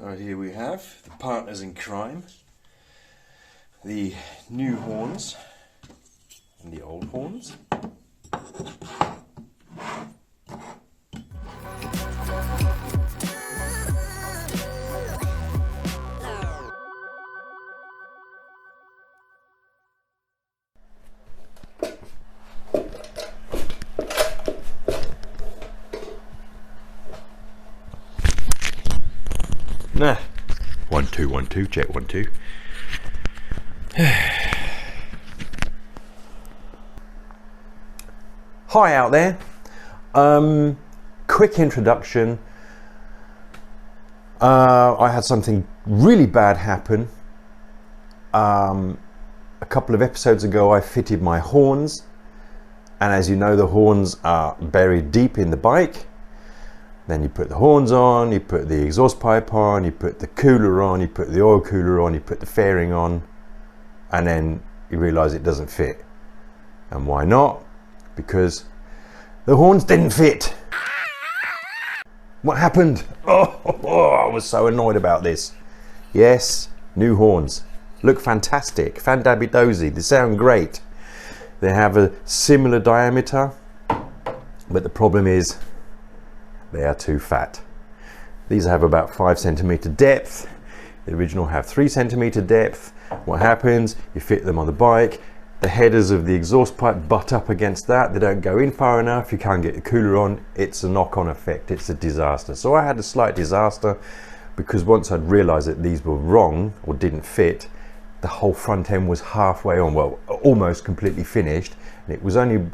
Right, here we have the partners in crime, the new horns and the old horns. Nah. 1 2 1 2, check 1 2. Hi out there. Quick introduction. I had something really bad happen. A couple of episodes ago I fitted my horns, and as you know, the horns are buried deep in the bike. Then you put the horns on, you put the exhaust pipe on, you put the cooler on, you put the oil cooler on, you put the fairing on, and then you realise it doesn't fit. And why not? Because the horns didn't fit. What happened? I was so annoyed about this. Yes, new horns. Look fantastic, fandabidozy, they sound great. They have a similar diameter, but the problem is they are too fat. These have about 5 centimeter depth. The original have 3 centimeter depth. What happens? You fit them on the bike. The headers of the exhaust pipe butt up against that. They don't go in far enough. You can't get the cooler on. It's a knock-on effect. It's a disaster. So I had a slight disaster because once I'd realized that these were wrong or didn't fit, the whole front end was halfway on, well, almost completely finished. And it was only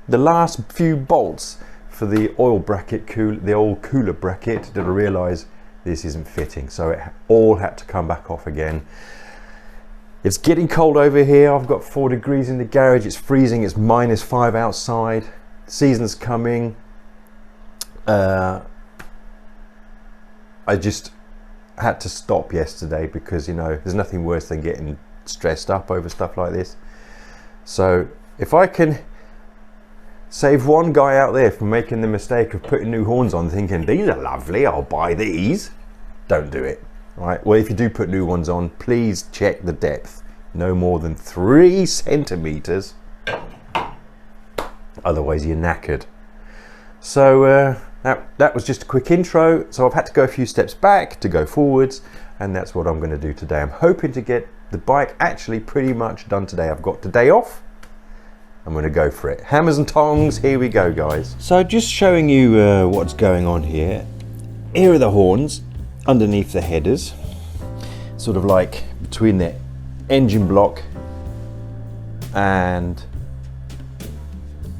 the last few bolts for the oil bracket, the old cooler bracket, that I realised this isn't fitting, so it all had to come back off again. It's getting cold over here. I've got 4 degrees in the garage. It's freezing. It's -5 outside. Season's coming. I just had to stop yesterday because, you know, there's nothing worse than getting stressed up over stuff like this. So if I can save one guy out there from making the mistake of putting new horns on thinking these are lovely, I'll buy these, don't do it. Right? Well, if you do put new ones on, please check the depth, no more than 3 centimeters, otherwise you're knackered. So that was just a quick intro. So I've had to go a few steps back to go forwards, and that's what I'm going to do today. I'm hoping to get the bike actually pretty much done today. I've got today off. I'm going to go for it. Hammers and tongs, here we go, guys. So just showing you what's going on here. Here are the horns underneath the headers, sort of like between the engine block and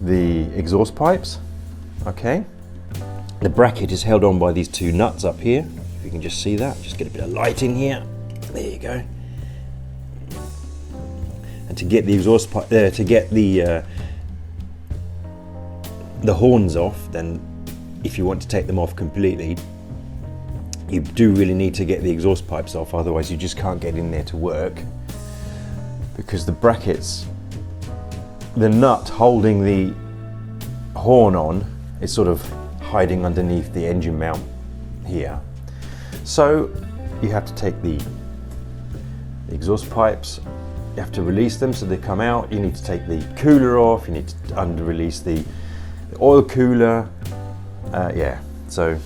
the exhaust pipes. Okay. The bracket is held on by these 2 nuts up here. If you can just see that, just get a bit of light in here. There you go. And to get the exhaust pipe there, to get the horns off, then if you want to take them off completely, you do really need to get the exhaust pipes off, otherwise you just can't get in there to work, because the brackets, the nut holding the horn on is sort of hiding underneath the engine mount here. So you have to take the exhaust pipes, you have to release them so they come out. You need to take the cooler off, you need to release the oil cooler. Yeah, so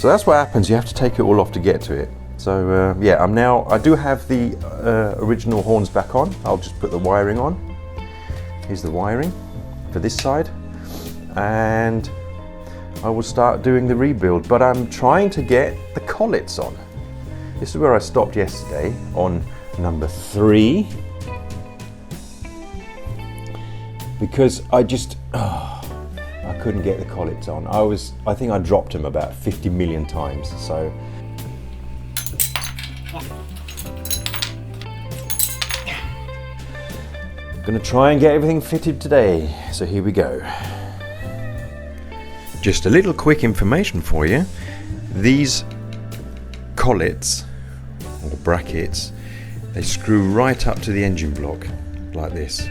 that's what happens. You have to take it all off to get to it. So yeah, I do have the original horns back on. I'll just put the wiring on. Here's the wiring for this side, and I will start doing the rebuild, but I'm trying to get the collets on. This is where I stopped yesterday, on number 3, because I couldn't get the collets on. I think I dropped them about 50 million times. So I'm gonna try and get everything fitted today. So here we go. Just a little quick information for you. These collets or brackets, they screw right up to the engine block like this.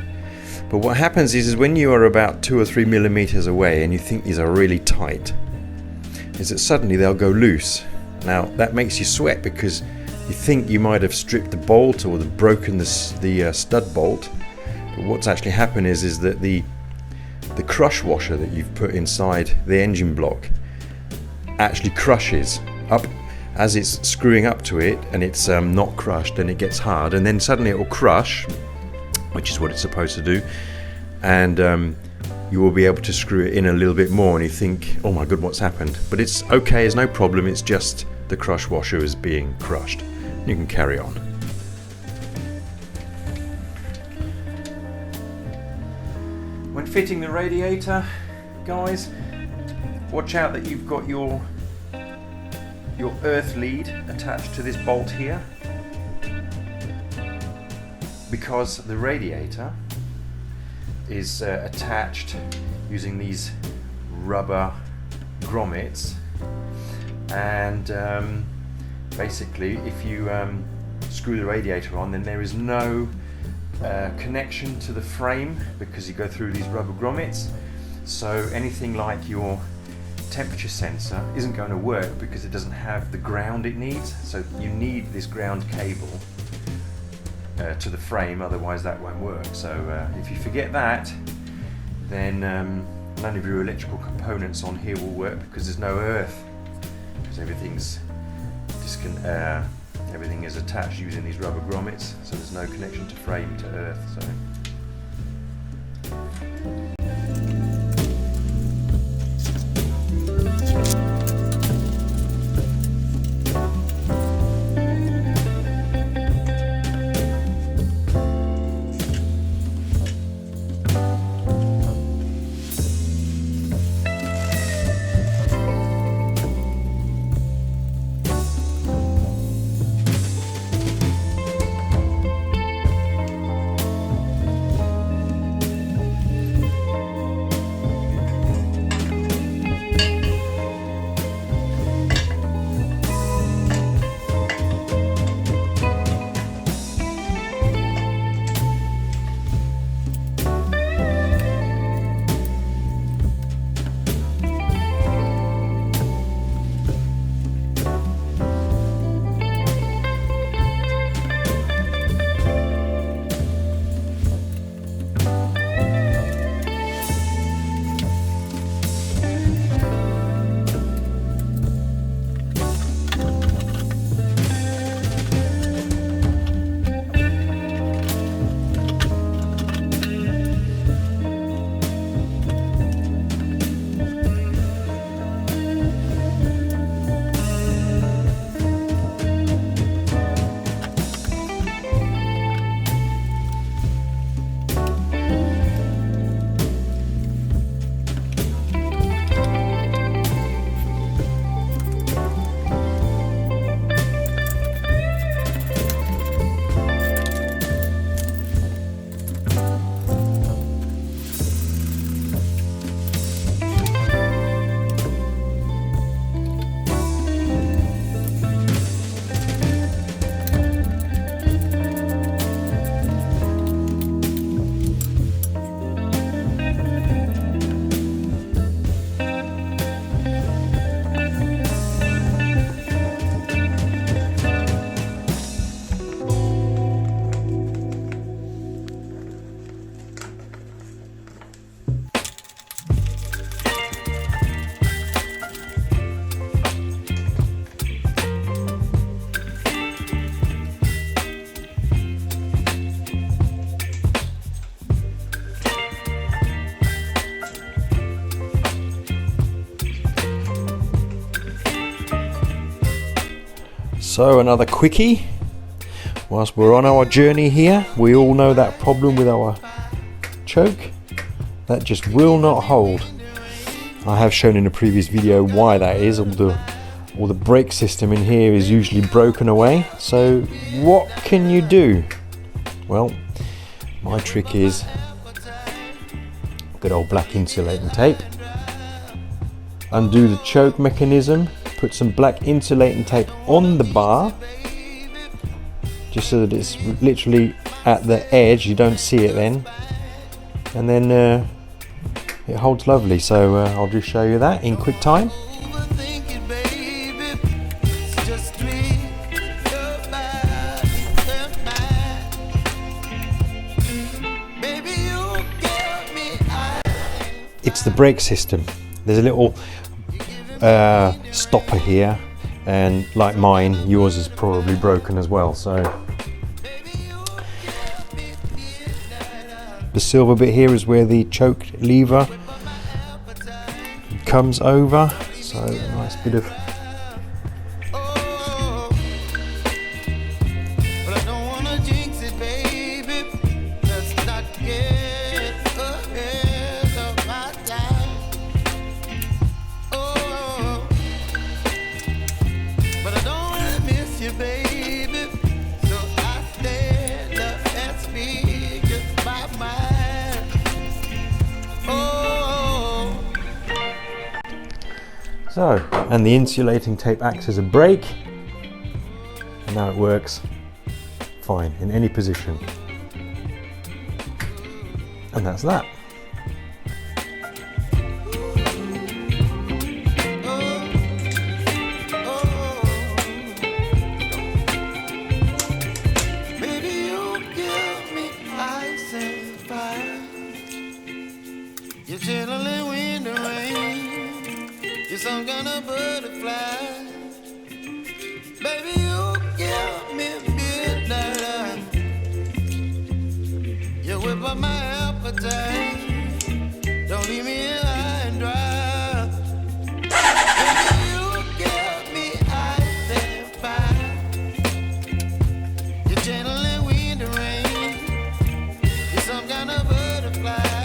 But what happens is when you are about 2 or 3 millimeters away and you think these are really tight, is that suddenly they'll go loose Now that makes you sweat because you think you might have stripped the bolt or broken the stud bolt, but what's actually happened is that the crush washer that you've put inside the engine block actually crushes up as it's screwing up to it, and it's not crushed, and it gets hard, and then suddenly it will crush, which is what it's supposed to do, and you will be able to screw it in a little bit more, and you think, oh my god, what's happened? But it's okay, it's no problem, it's just the crush washer is being crushed. You can carry on. When fitting the radiator, guys, watch out that you've got your earth lead attached to this bolt here, because the radiator is attached using these rubber grommets, and basically if you screw the radiator on, then there is no connection to the frame because you go through these rubber grommets, so anything like your temperature sensor isn't going to work because it doesn't have the ground it needs. So you need this ground cable to the frame, otherwise that won't work. So if you forget that, then none of your electrical components on here will work because there's no earth, because everything is attached using these rubber grommets, so there's no connection to frame to earth. So So another quickie whilst we're on our journey here. We all know that problem with our choke, that just will not hold. I have shown in a previous video why that is. All the brake system in here is usually broken away. So what can you do? Well, my trick is good old black insulating tape. Undo the choke mechanism, put some black insulating tape on the bar, just so that it's literally at the edge, you don't see it then, and then it holds lovely. So I'll just show you that in quick time. It's the brake system. There's a little stopper here, and like mine, yours is probably broken as well. So the silver bit here is where the choke lever comes over. So a nice bit of so, and the insulating tape acts as a brake, and now it works fine in any position. And that's that. Some kind of butterfly, baby, you give me midnight. You whip up my appetite. Don't leave me here high and dry. Baby, you give me ice and fire. You're gentle and wind and rain. You're some kind of butterfly.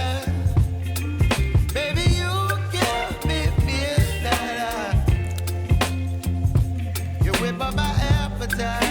By my appetite.